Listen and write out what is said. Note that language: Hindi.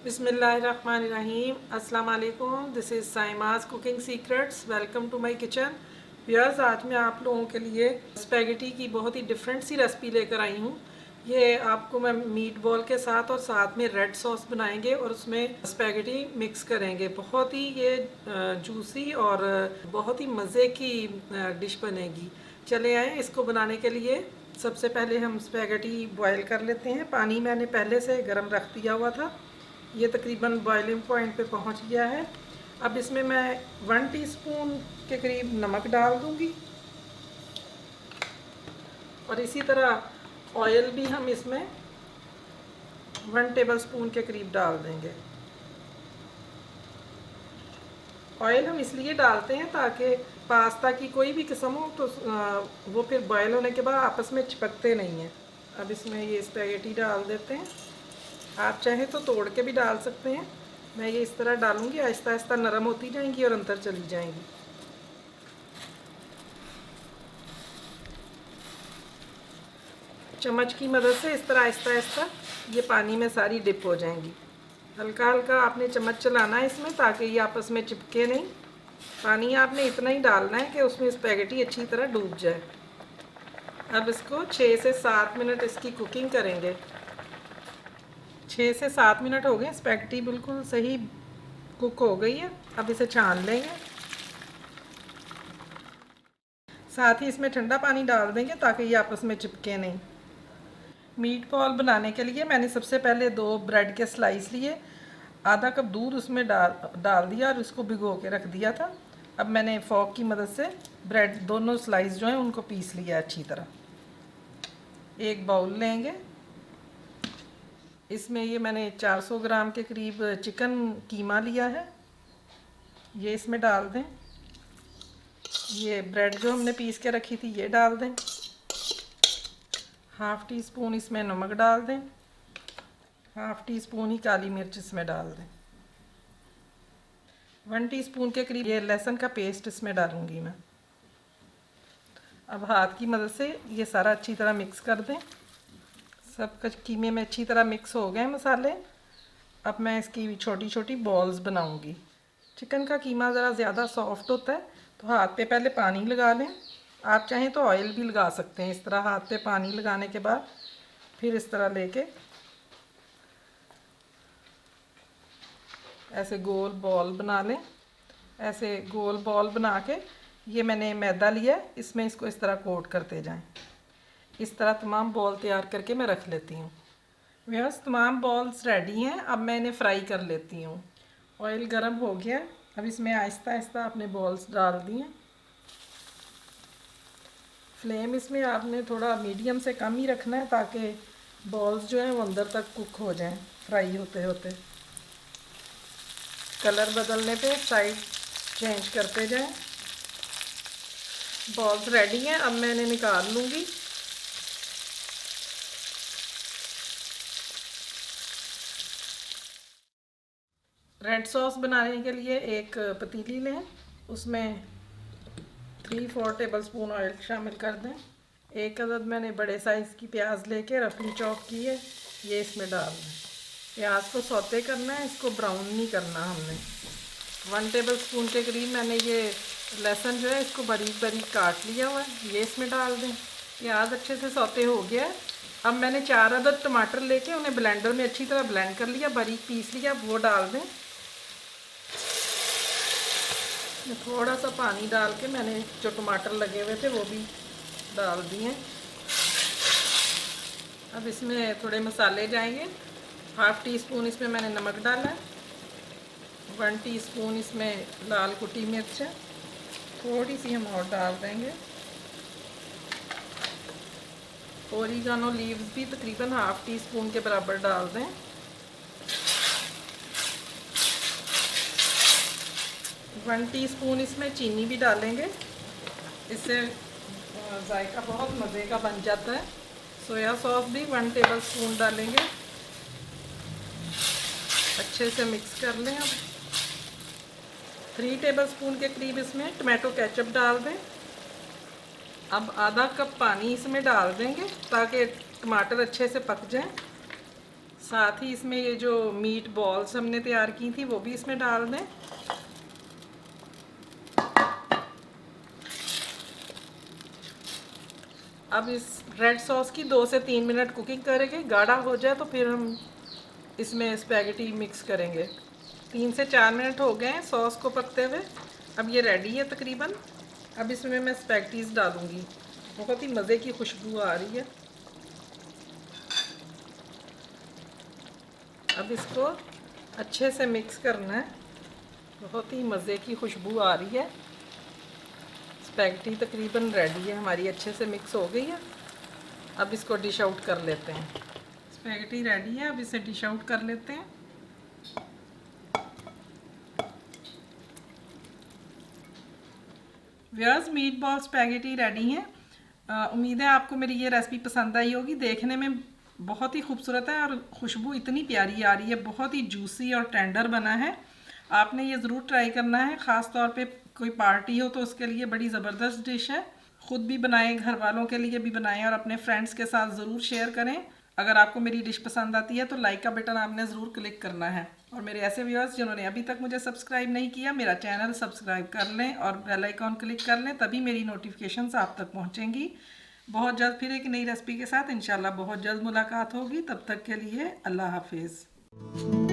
बिस्मिल्लाहिर्रहमानिर्रहीम। अस्सलाम वालेकुम। This is Saima's cooking secrets. Welcome to my kitchen. Viewers, आज मैं आप लोगों के लिए स्पैगेटी की बहुत ही डिफरेंट सी रेसिपी लेकर आई हूँ। ये आपको मैं मीट बॉल के साथ और साथ में रेड सॉस बनाएंगे और उसमें स्पैगेटी मिक्स करेंगे। बहुत ही ये जूसी और बहुत ही मज़े की डिश बनेगी। चले आए इसको बनाने के लिए। सबसे पहले हम स्पैगेटी बॉयल कर लेते हैं। पानी मैंने पहले से गर्म रख दिया हुआ था। ये तकरीबन बॉइलिंग पॉइंट पे पहुंच गया है। अब इसमें मैं 1 टीस्पून के करीब नमक डाल दूंगी और इसी तरह ऑयल भी हम इसमें 1 टेबलस्पून के करीब डाल देंगे। ऑयल हम इसलिए डालते हैं ताकि पास्ता की कोई भी किस्म हो तो वो फिर बॉयल होने के बाद आपस में चिपकते नहीं हैं। अब इसमें ये स्पैगेटी डाल देते हैं। आप चाहें तो तोड़ के भी डाल सकते हैं। मैं ये इस तरह डालूंगी, आहिस्ता आहिस्ता नरम होती जाएंगी और अंदर चली जाएंगी। चम्मच की मदद से इस तरह आहिस्ता आहिस्ता ये पानी में सारी डिप हो जाएंगी। हल्का हल्का आपने चम्मच चलाना है इसमें ताकि ये आपस में चिपके नहीं। पानी आपने इतना ही डालना है कि उसमें स्पैगेटी अच्छी तरह डूब जाए। अब इसको 6 से 7 मिनट इसकी कुकिंग करेंगे। 6 से 7 मिनट हो गए, स्पैगेटी बिल्कुल सही कुक हो गई है। अब इसे छान लेंगे। साथ ही इसमें ठंडा पानी डाल देंगे ताकि ये आपस में चिपके नहीं। मीट बॉल बनाने के लिए मैंने सबसे पहले 2 ब्रेड के स्लाइस लिए, आधा कप दूध उसमें डाल दिया और इसको भिगो के रख दिया था। अब मैंने फॉर्क की मदद से ब्रेड दोनों स्लाइस जो हैं उनको पीस लिया अच्छी तरह। एक बाउल लेंगे। इसमें ये मैंने 400 ग्राम के करीब चिकन कीमा लिया है, ये इसमें डाल दें। ये ब्रेड जो हमने पीस के रखी थी ये डाल दें। हाफ़ टी स्पून इसमें नमक डाल दें। हाफ़ टी स्पून ही काली मिर्च इसमें डाल दें। 1 टीस्पून के करीब ये लहसुन का पेस्ट इसमें डालूंगी मैं। अब हाथ की मदद से ये सारा अच्छी तरह मिक्स कर दें। सब कुछ कीमे में अच्छी तरह मिक्स हो गए मसाले। अब मैं इसकी छोटी छोटी बॉल्स बनाऊंगी। चिकन का कीमा ज़रा ज़्यादा सॉफ्ट होता है तो हाथ पे पहले पानी लगा लें। आप चाहें तो ऑयल भी लगा सकते हैं। इस तरह हाथ पे पानी लगाने के बाद फिर इस तरह लेके ऐसे गोल बॉल बना लें। ऐसे गोल बॉल बना के ये मैंने मैदा लिया है, इसमें इसको इस तरह कोट करते जाएं। इस तरह तमाम बॉल तैयार करके मैं रख लेती हूँ। व्यूअर्स, तमाम बॉल्स रेडी हैं। अब मैं इन्हें फ्राई कर लेती हूँ। ऑयल गर्म हो गया। अब इसमें आहिस्ता आहिस्ता अपने बॉल्स डाल दिए। फ्लेम इसमें आपने थोड़ा मीडियम से कम ही रखना है ताकि बॉल्स जो हैं वो अंदर तक कुक हो जाएं फ्राई होते होते। कलर बदलने पे साइड चेंज करते जाएं। बॉल्स रेडी हैं। अब मैं इन्हें निकाल लूँगी। रेड सॉस बनाने के लिए एक पतीली लें, उसमें 3-4 टेबलस्पून ऑयल शामिल कर दें। एक अदद मैंने बड़े साइज़ की प्याज लेके रफली चॉप की है, ये इसमें डाल दें। प्याज को सौते करना है, इसको ब्राउन नहीं करना हमने। 1 टेबलस्पून के करीब मैंने ये लहसुन जो है इसको बारीक बारीक काट लिया हुआ है, ये इसमें डाल दें। प्याज अच्छे से सौते हो गया है। अब मैंने 4 अदद टमाटर लेके उन्हें ब्लेंडर में अच्छी तरह ब्लेंड कर लिया, बारीक पीस लिया, वो डाल दें। थोड़ा सा पानी डाल के मैंने जो टमाटर लगे हुए थे वो भी डाल दिए। अब इसमें थोड़े मसाले जाएंगे। हाफ़ टी स्पून इसमें मैंने नमक डाला है। 1 टीस्पून इसमें लाल कुटी मिर्च है, थोड़ी सी हम और डाल देंगे। ओरिगानो लीव्स भी तकरीबन हाफ़ टी स्पून के बराबर डाल दें। 1 टीस्पून इसमें चीनी भी डालेंगे, इससे जायका बहुत मज़े का बन जाता है। सोया सॉस भी 1 टेबलस्पून डालेंगे। अच्छे से मिक्स कर लें। अब 3 टेबलस्पून के करीब इसमें टमाटो केचप डाल दें। अब आधा कप पानी इसमें डाल देंगे ताकि टमाटर अच्छे से पक जाएं। साथ ही इसमें ये जो मीट बॉल्स हमने तैयार की थी वो भी इसमें डाल दें। अब इस रेड सॉस की 2 से 3 मिनट कुकिंग करेंगे। गाढ़ा हो जाए तो फिर हम इसमें स्पैगेटी मिक्स करेंगे। 3 से 4 मिनट हो गए हैं सॉस को पकते हुए। अब ये रेडी है तकरीबन। अब इसमें मैं स्पैगेटीज डालूंगी। बहुत ही मज़े की खुशबू आ रही है। अब इसको अच्छे से मिक्स करना है। बहुत ही मज़े की खुशबू आ रही है। स्पैगेटी तकरीबन रेडी है हमारी, अच्छे से मिक्स हो गई है। अब इसको डिश आउट कर लेते हैं। स्पैगेटी रेडी है, अब इसे डिश आउट कर लेते हैं। Viewers, meet ball spaghetti ready हैं। उम्मीद है आपको मेरी ये रेसिपी पसंद आई होगी। देखने में बहुत ही खूबसूरत है और खुशबू इतनी प्यारी आ रही है। बहुत ही जूसी और टेंडर बना है। आपने ये ज़रूर ट्राई करना है। ख़ास तौर पे कोई पार्टी हो तो उसके लिए बड़ी ज़बरदस्त डिश है। ख़ुद भी बनाएं, घर वालों के लिए भी बनाएं और अपने फ्रेंड्स के साथ ज़रूर शेयर करें। अगर आपको मेरी डिश पसंद आती है तो लाइक का बटन आपने ज़रूर क्लिक करना है। और मेरे ऐसे व्यूअर्स जिन्होंने अभी तक मुझे सब्सक्राइब नहीं किया, मेरा चैनल सब्सक्राइब कर लें और बेल आइकॉन क्लिक कर लें, तभी मेरी नोटिफिकेशंस आप तक पहुंचेंगी। बहुत जल्द फिर एक नई रेसिपी के साथ इंशाल्लाह बहुत जल्द मुलाकात होगी। तब तक के लिए अल्लाह हाफिज़।